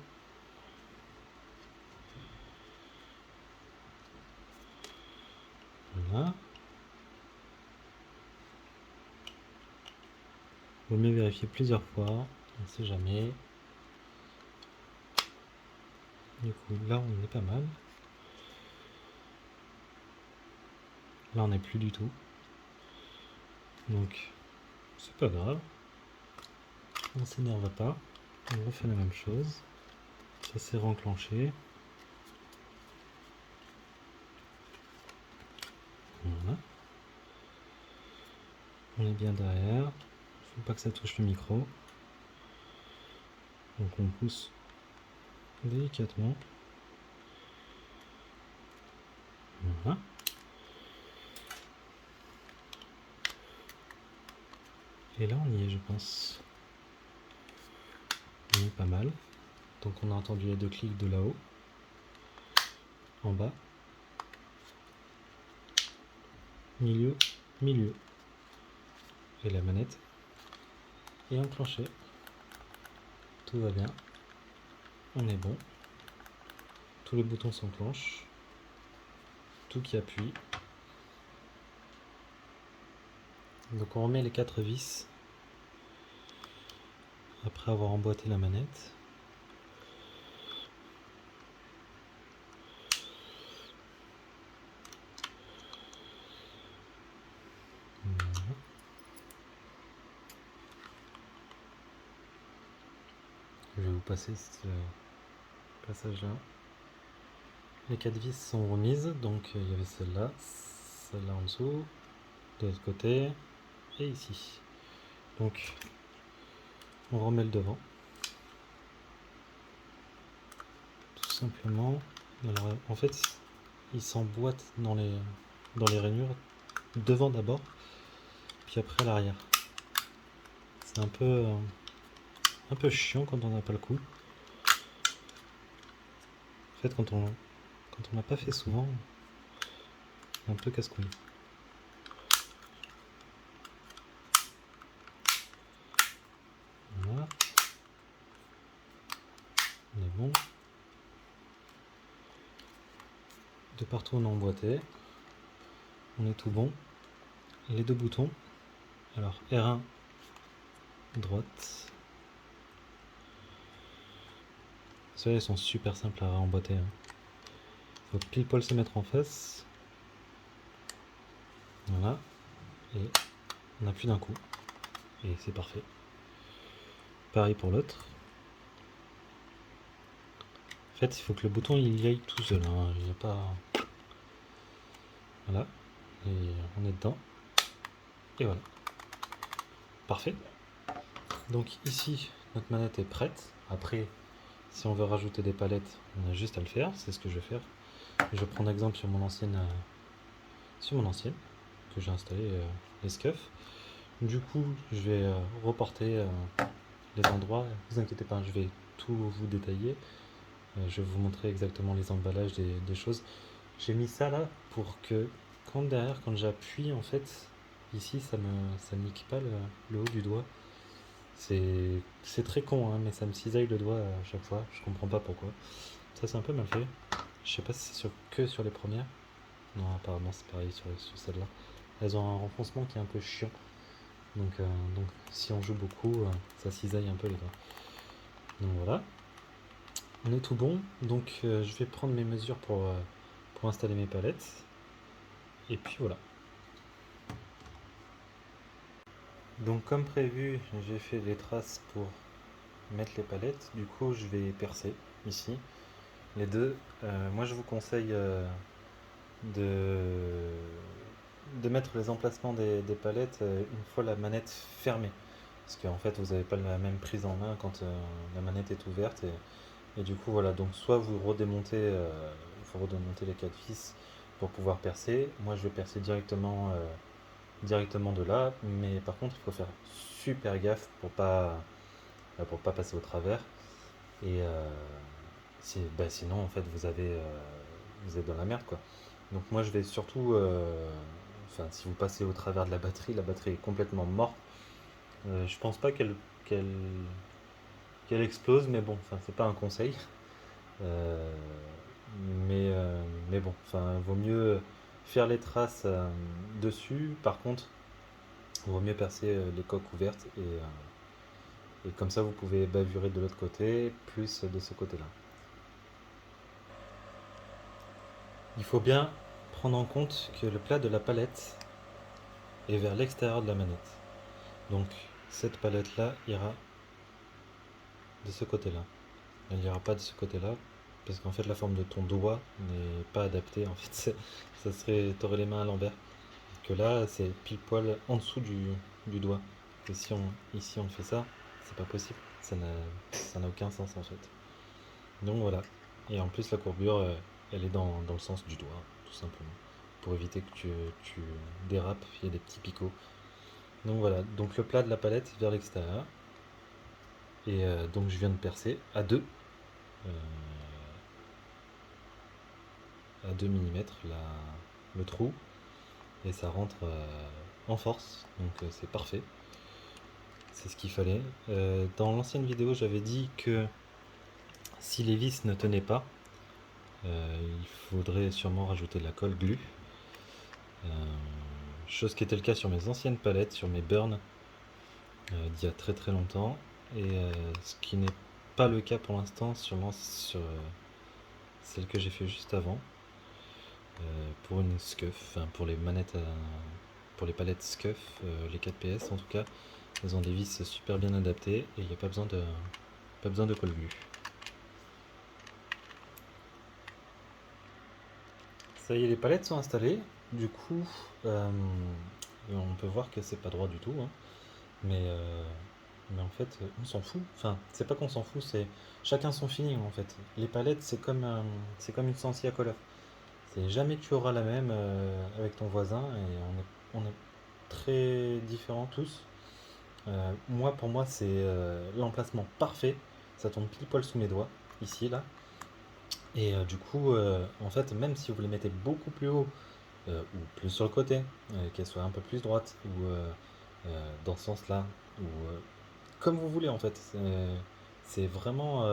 Voilà. Vaut mieux vérifier plusieurs fois, on ne sait jamais. Du coup, là on est pas mal. Là on n'est plus du tout. Donc, c'est pas grave. On s'énerve pas. On refait la même chose. Ça s'est renclenché. Voilà. On est bien derrière. Faut pas que ça touche le micro. Donc on pousse délicatement. Voilà. Et là on y est, je pense. On est pas mal. Donc on a entendu les deux clics de là-haut. En bas. Milieu, milieu. Et la manette est enclenchée. Tout va bien. On est bon. Tous les boutons s'enclenchent. Tout qui appuie. Donc on remet les 4 vis après avoir emboîté la manette. Voilà. Je vais vous passer ce passage là. Les 4 vis sont remises, donc il y avait celle-là en dessous, de l'autre côté et ici. Donc on remet le devant. Tout simplement. Alors en fait il s'emboîte dans les rainures devant d'abord, puis après à l'arrière. C'est un peu chiant quand on n'a pas le coup. En fait quand on n'a pas fait souvent, c'est un peu casse-couille. Voilà. On est bon. De partout on a emboîté. On est tout bon. Les deux boutons. Alors R1 droite. Ceux-là ils sont super simples à emboîter. Faut pile poil se mettre en face. Voilà. Et on n'a plus d'un coup. Et c'est parfait. Pareil pour l'autre. En fait, il faut que le bouton il y aille tout seul. Hein. Il n'y a pas. Voilà. Et on est dedans. Et voilà. Parfait. Donc ici, notre manette est prête. Après, si on veut rajouter des palettes, on a juste à le faire. C'est ce que je vais faire. Je vais prendre exemple sur mon ancienne que j'ai installé les scuffs. Du coup, je vais reporter les endroits. Ne vous inquiétez pas, je vais tout vous détailler. Je vais vous montrer exactement les emballages des choses. J'ai mis ça là pour que quand j'appuie en fait, ici ça nique pas le haut du doigt. C'est très con hein, mais ça me cisaille le doigt à chaque fois. Je comprends pas pourquoi. Ça c'est un peu mal fait. Je sais pas si c'est que sur les premières. Non, apparemment c'est pareil sur celle-là. Elles ont un renfoncement qui est un peu chiant. Donc si on joue beaucoup, ça cisaille un peu les doigts. Donc voilà. On est tout bon. Donc je vais prendre mes mesures pour installer mes palettes. Et puis voilà. Donc comme prévu, j'ai fait les traces pour mettre les palettes. Du coup, je vais percer ici les deux. Moi, je vous conseille de mettre les emplacements des palettes une fois la manette fermée. Parce qu'en fait, vous n'avez pas la même prise en main quand la manette est ouverte. Et du coup, voilà. Donc, soit vous redémontez, il faut redémonter les 4 vis pour pouvoir percer. Moi, je vais percer directement directement de là, mais par contre il faut faire super gaffe pour pas passer au travers. Et sinon en fait vous êtes dans la merde quoi. Donc moi je vais surtout, enfin si vous passez au travers de la batterie est complètement morte. Je pense pas qu'elle qu'elle explose, mais bon, enfin c'est pas un conseil. Euh, mais bon, enfin vaut mieux faire les traces dessus. Par contre, vaut mieux percer les coques ouvertes et comme ça vous pouvez bavurer de l'autre côté plus de ce côté-là. Il faut bien prendre en compte que le plat de la palette est vers l'extérieur de la manette. Donc cette palette-là ira de ce côté-là. Elle n'ira pas de ce côté-là parce qu'en fait la forme de ton doigt n'est pas adaptée. En fait, ça serait, t'aurais les mains à l'envers. Que là, c'est pile poil en dessous du doigt. Et si ici on fait ça, c'est pas possible. Ça n'a aucun sens en fait. Donc voilà. Et en plus la courbure, elle est dans le sens du doigt, tout simplement. Pour éviter que tu dérapes, il y a des petits picots. Donc voilà. Donc le plat de la palette vers l'extérieur. Et donc je viens de percer à 2. À 2 mm le trou. Et ça rentre en force. Donc c'est parfait. C'est ce qu'il fallait. Dans l'ancienne vidéo, j'avais dit que si les vis ne tenaient pas, il faudrait sûrement rajouter de la colle glue. Euh, Chose qui était le cas sur mes anciennes palettes, sur mes burns d'il y a très très longtemps. Et ce qui n'est pas le cas pour l'instant, sûrement sur celle que j'ai fait juste avant. Pour une SCUF, enfin pour les manettes, pour les palettes SCUF, les 4PS en tout cas, elles ont des vis super bien adaptées et il n'y a pas besoin de colle glue. Ça y est, les palettes sont installées. Du coup, on peut voir que c'est pas droit du tout, hein. Mais, euh, mais en fait, on s'en fout. Enfin, c'est pas qu'on s'en fout, c'est chacun son feeling en fait. Les palettes, c'est comme une Sensi à Call of. C'est jamais tu auras la même avec ton voisin et on est très différents tous. Moi, pour moi, c'est l'emplacement parfait. Ça tombe pile poil sous mes doigts, ici, là. Et du coup, en fait, même si vous les mettez beaucoup plus haut ou plus sur le côté, qu'elle soit un peu plus droite ou dans ce sens-là, ou comme vous voulez en fait. C'est vraiment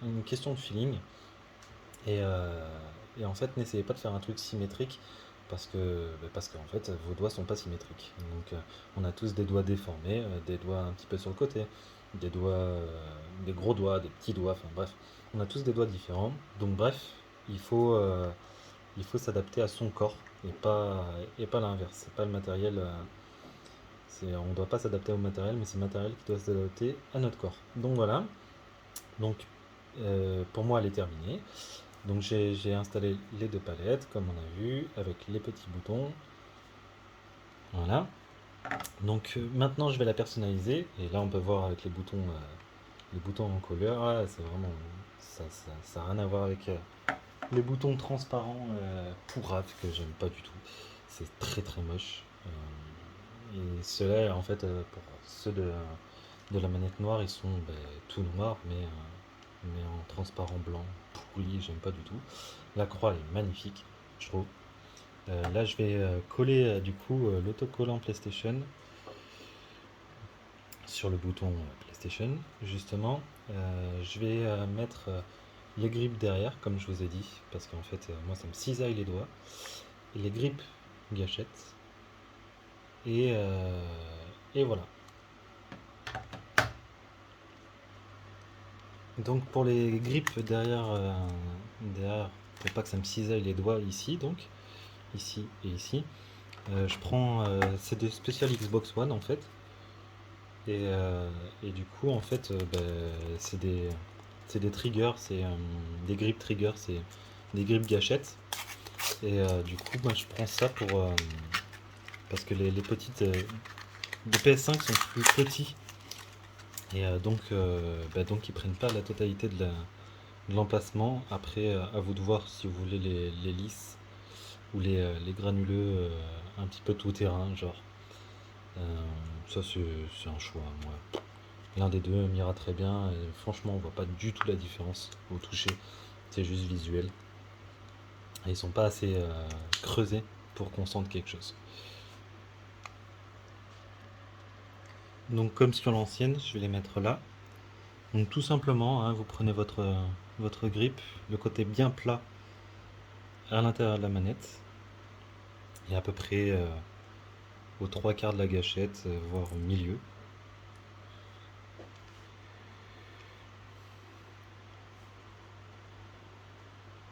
une question de feeling. Et, euh, et en fait, n'essayez pas de faire un truc symétrique parce qu'en fait, vos doigts sont pas symétriques. Donc, on a tous des doigts déformés, des doigts un petit peu sur le côté, des doigts, des gros doigts, des petits doigts, enfin bref, on a tous des doigts différents. Donc, bref, il faut, euh, il faut s'adapter à son corps et pas l'inverse. C'est pas le matériel. On ne doit pas s'adapter au matériel, mais c'est le matériel qui doit s'adapter à notre corps. Donc voilà. Donc pour moi, elle est terminée. Donc j'ai installé les deux palettes, comme on a vu, avec les petits boutons. Voilà. Donc maintenant, je vais la personnaliser. Et là, on peut voir avec les boutons en couleur. Ah, c'est vraiment, ça a rien à voir avec les boutons transparents pourraves que j'aime pas du tout. C'est très très moche. Et ceux-là, en fait, pour ceux de la manette noire, ils sont tout noirs, mais en transparent blanc. Pourri, j'aime pas du tout. La croix elle est magnifique, je trouve. Là, je vais coller du coup l'autocollant PlayStation sur le bouton PlayStation, justement. Je vais mettre les grippes derrière, comme je vous ai dit, parce qu'en fait, moi, ça me cisaille les doigts. Et les grippes gâchettes. Et, euh, et voilà. Donc pour les grippes derrière, pour pas que ça me cisaille les doigts ici, donc ici et ici, je prends c'est des spécial Xbox One en fait, et du coup en fait c'est des triggers, c'est des grip triggers, c'est des grippes gâchettes, et du coup moi je prends ça pour parce que les petites les PS5 sont plus petits et donc ils prennent pas la totalité de l'emplacement. Après, à vous de voir si vous voulez les lisses ou les granuleux un petit peu tout terrain, genre. Ça c'est un choix. Moi. L'un des deux m'ira très bien. Et franchement, on voit pas du tout la différence au toucher. C'est juste visuel. Et ils sont pas assez creusés pour qu'on sente quelque chose. Donc comme sur l'ancienne, je vais les mettre là. Donc tout simplement, hein, vous prenez votre grip, le côté bien plat à l'intérieur de la manette, et à peu près aux trois quarts de la gâchette, voire au milieu.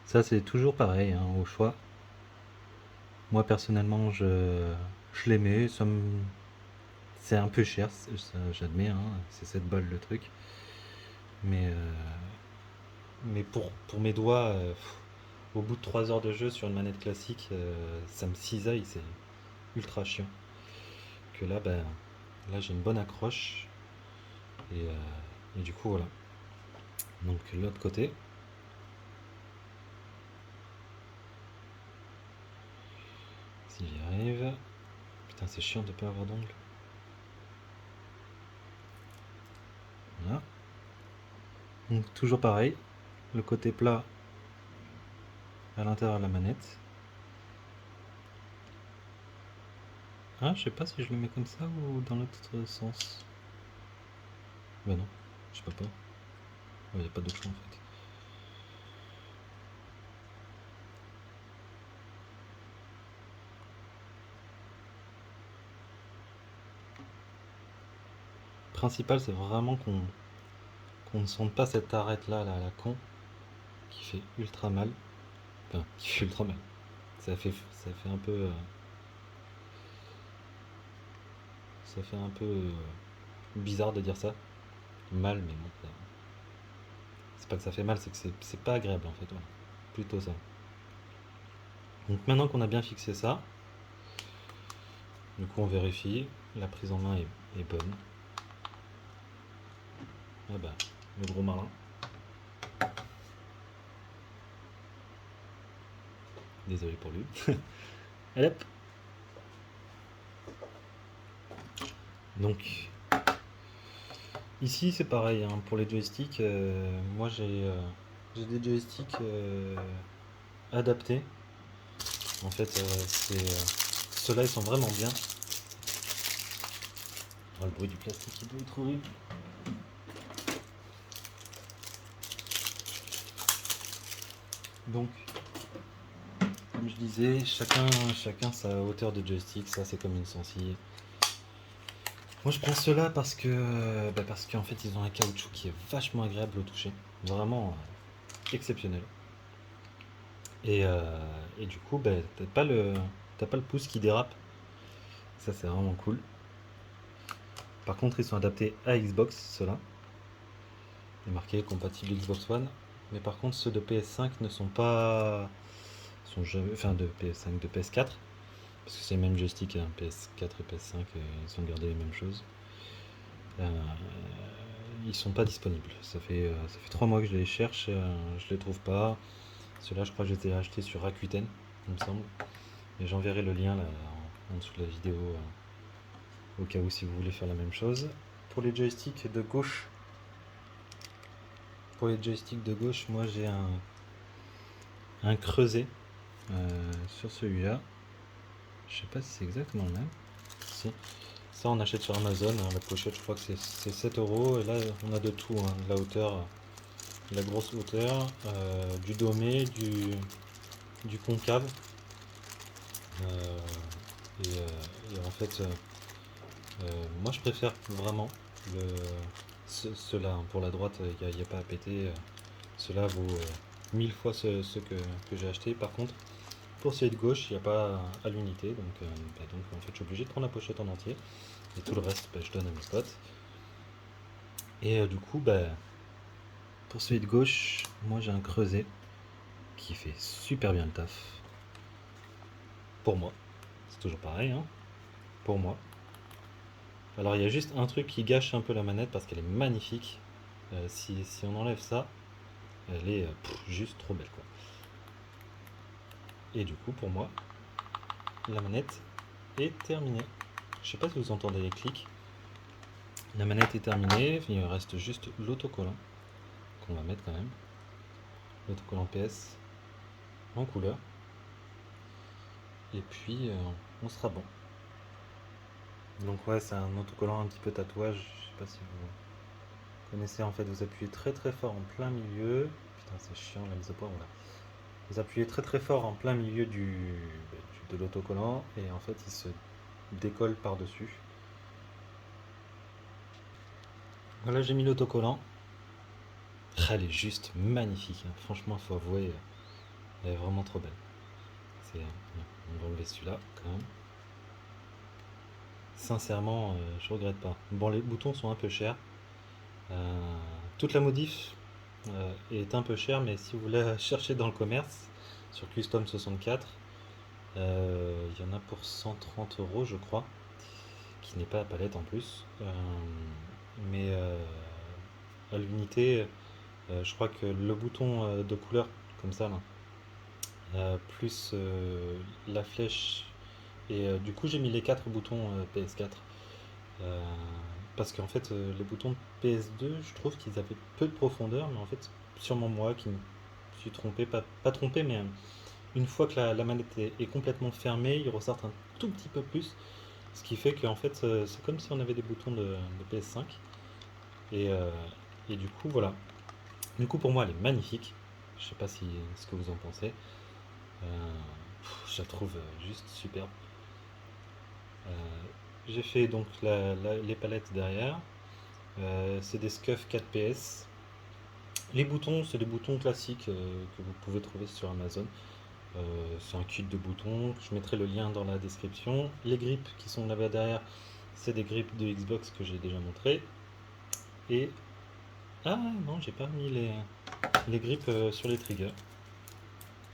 Ça c'est toujours pareil, hein, au choix. Moi personnellement je les mets, c'est un peu cher, ça, j'admets, hein, c'est 7 balles le truc. Mais, mais pour mes doigts, au bout de 3 heures de jeu sur une manette classique, ça me cisaille, c'est ultra chiant. Que là, ben, là j'ai une bonne accroche. Et du coup, voilà. Donc l'autre côté, si j'y arrive. Putain, c'est chiant de pas avoir d'ongle. Voilà. Donc toujours pareil, le côté plat à l'intérieur de la manette. Ah, je sais pas si je le mets comme ça ou dans l'autre sens. Bah non, je peux pas. Il n'y a pas d'autre choix en fait. Le principal, c'est vraiment qu'on ne sente pas cette arête là, à la con, qui fait ultra mal. Enfin, qui fait ultra mal. Ça fait un peu. Ça fait un peu bizarre de dire ça. Mal, mais bon. C'est pas que ça fait mal, c'est que c'est pas agréable en fait. Voilà. Plutôt ça. Donc maintenant qu'on a bien fixé ça, du coup on vérifie. La prise en main est bonne. Ah bah, le gros malin. Désolé pour lui. Allez hop. Donc, ici c'est pareil, hein, pour les joysticks. Moi j'ai des joysticks adaptés. En fait, ceux-là ils sont vraiment bien. Oh, le bruit du plastique il doit être horrible. Donc, comme je disais, chacun sa hauteur de joystick. Ça c'est comme une sensible. Moi je prends ceux-là parce qu'en fait ils ont un caoutchouc qui est vachement agréable au toucher, vraiment exceptionnel. Et du coup t'as pas le pouce qui dérape, ça c'est vraiment cool. Par contre ils sont adaptés à Xbox ceux-là, il est marqué compatible Xbox One, mais par contre ceux de PS5 ne sont pas, sont jamais, enfin de PS5, de PS4, parce que c'est le même joystick, hein, PS4 et PS5 ils ont gardé les mêmes choses. Euh, ils sont pas disponibles. Ça fait 3 mois que je les cherche, je les trouve pas. Ceux-là, je crois que je les ai achetés sur Rakuten, il me semble. Et j'enverrai le lien là, en dessous de la vidéo, au cas où si vous voulez faire la même chose. Pour les joysticks de gauche, moi j'ai un creuset sur celui-là. Je sais pas si c'est exactement le même. Si. Ça, on achète sur Amazon. Hein, la pochette, je crois que c'est 7 euros. Et là, on a de tout, hein. La hauteur, la grosse hauteur, du domé, du concave. Euh, et en fait, moi je préfère vraiment le, ceux-là, hein. Pour la droite, il n'y a pas à péter. Ceux-là vaut 1000 fois ceux que j'ai acheté. Par contre, pour celui de gauche, il n'y a pas à l'unité. Donc en fait, je suis obligé de prendre la pochette en entier. Et tout le reste, je donne à mes potes. Et du coup, pour celui de gauche, moi j'ai un creuset qui fait super bien le taf. Pour moi. C'est toujours pareil, hein. Pour moi. Alors il y a juste un truc qui gâche un peu la manette parce qu'elle est magnifique. Si on enlève ça, elle est juste trop belle quoi. Et du coup pour moi, la manette est terminée. Je sais pas si vous entendez les clics. La manette est terminée, il reste juste l'autocollant qu'on va mettre quand même. L'autocollant PS en couleur. Et puis on sera bon. Donc ouais, c'est un autocollant un petit peu tatouage. Je sais pas si vous connaissez, en fait, vous appuyez très très fort en plein milieu. Putain, c'est chiant la mise au point, voilà. Vous appuyez très très fort en plein milieu de l'autocollant et en fait il se décolle par-dessus. Voilà, j'ai mis l'autocollant. Ah, elle est juste magnifique, hein. Franchement, il faut avouer, elle est vraiment trop belle. On va enlever celui-là quand même. Sincèrement, je regrette pas. Bon, les boutons sont un peu chers. Toute la modif est un peu chère, mais si vous voulez chercher dans le commerce, sur Custom 64, il y en a pour 130 € je crois, qui n'est pas à palette en plus. Mais à l'unité, je crois que le bouton de couleur, comme ça, là, plus la flèche, et du coup j'ai mis les 4 boutons PS4. Euh, Parce qu'en fait, les boutons de PS2, je trouve qu'ils avaient peu de profondeur, mais en fait, sûrement moi qui me suis trompé, pas trompé, mais une fois que la manette est complètement fermée, ils ressortent un tout petit peu plus, ce qui fait qu'en fait, c'est comme si on avait des boutons de PS5, et, euh, et du coup, voilà. Du coup, pour moi, elle est magnifique. Je sais pas ce que vous en pensez. Euh, je la trouve juste superbe. Euh, j'ai fait donc les palettes derrière. C'est des Scuf 4PS. Les boutons, c'est des boutons classiques que vous pouvez trouver sur Amazon. C'est un kit de boutons. Je mettrai le lien dans la description. Les grips qui sont là-bas derrière, c'est des grips de Xbox que j'ai déjà montré. Et ah non, j'ai pas mis les grips sur les triggers.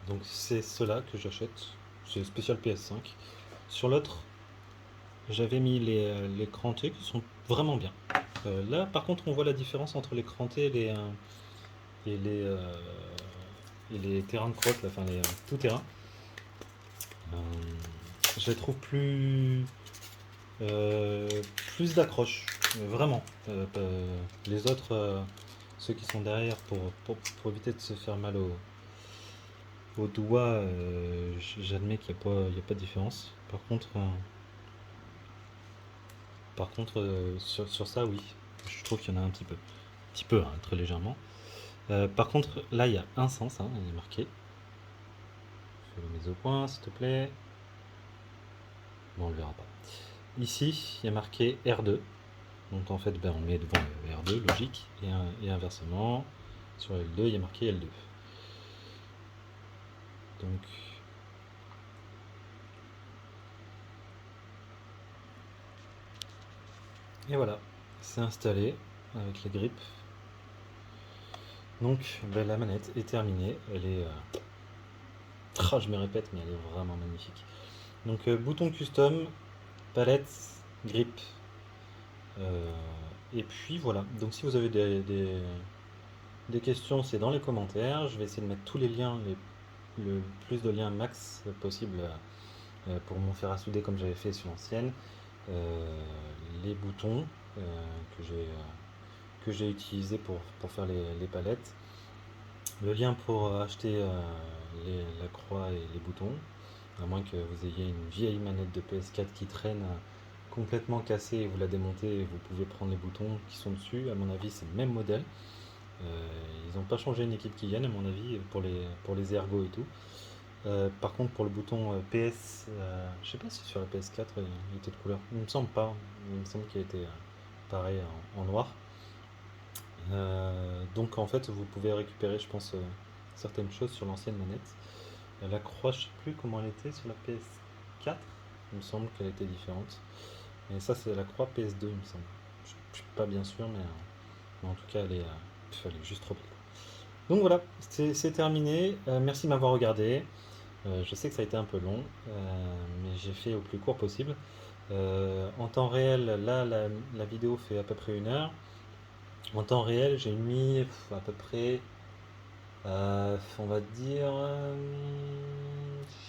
Donc c'est cela que j'achète. C'est spécial PS5. Sur l'autre, j'avais mis les crantés qui sont vraiment bien. Là, par contre, on voit la différence entre les crantés et les, euh, et les terrains de crotte, enfin les tout-terrain. Euh, je les trouve euh, plus d'accroche, vraiment. Les autres, ceux qui sont derrière pour éviter de se faire mal au doigt, j'admets qu'il n'y a pas de différence. Par contre, sur ça, oui, je trouve qu'il y en a un petit peu, hein, très légèrement. Par contre, là, il y a un sens, hein, il est marqué. Je le mets au point, s'il te plaît. Bon, on le verra pas. Ici, il y a marqué R2. Donc en fait, ben, on met devant le R2, logique. Et inversement, sur L2, il y a marqué L2. Donc, et voilà, c'est installé avec les grips. Donc, ben, la manette est terminée. Elle est. Je me répète, mais elle est vraiment magnifique. Donc, bouton custom, palette, grip. euh, et puis voilà. Donc, si vous avez des questions, c'est dans les commentaires. Je vais essayer de mettre tous les liens, le plus de liens max possible pour mon fer à souder comme j'avais fait sur l'ancienne. Euh, les boutons euh, que j'ai utilisés pour faire les palettes. Le lien pour acheter la croix et les boutons, à moins que vous ayez une vieille manette de PS4 qui traîne complètement cassée et vous la démontez et vous pouvez prendre les boutons qui sont dessus. À mon avis, c'est le même modèle. Ils n'ont pas changé une équipe qui vienne, à mon avis, pour les ergots et tout. Par contre, pour le bouton PS, je sais pas si sur la PS4 il était de couleur. Il me semble pas. Il me semble qu'il était pareil en noir. Donc en fait, vous pouvez récupérer, je pense, certaines choses sur l'ancienne manette. La croix, je sais plus comment elle était sur la PS4. Il me semble qu'elle était différente. Mais ça, c'est la croix PS2, il me semble. Je suis pas bien sûr, mais en tout cas, elle est juste trop belle. Donc voilà, c'est terminé. Merci de m'avoir regardé. Je sais que ça a été un peu long, mais j'ai fait au plus court possible. En temps réel, là, la vidéo fait à peu près 1 heure. En temps réel, j'ai mis à peu près, on va dire,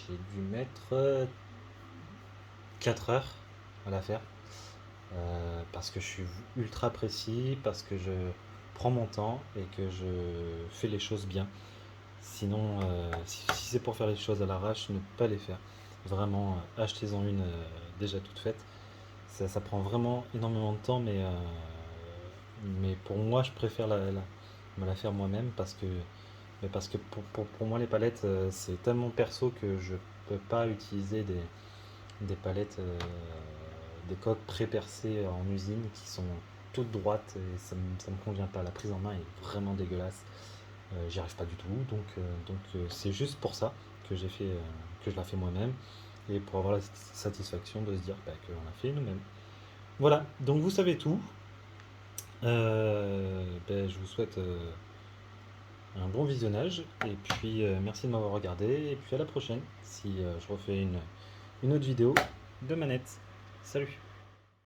j'ai dû mettre 4 heures. à la faire. Parce que je suis ultra précis, parce que je prends mon temps et que je fais les choses bien. Sinon, si c'est pour faire les choses à l'arrache, ne pas les faire. Vraiment, achetez-en une déjà toute faite. Ça prend vraiment énormément de temps, mais pour moi, je préfère me la faire moi-même parce que pour moi, les palettes, c'est tellement perso que je peux pas utiliser des palettes, des coques pré-percées en usine qui sont toutes droites et ça me convient pas. La prise en main est vraiment dégueulasse. J'y arrive pas du tout. Donc c'est juste pour ça que que je la fais moi-même et pour avoir la satisfaction de se dire qu'on l'a fait nous-mêmes. Voilà, donc vous savez tout. Je vous souhaite un bon visionnage et puis merci de m'avoir regardé et puis à la prochaine si je refais une autre vidéo de manette. Salut!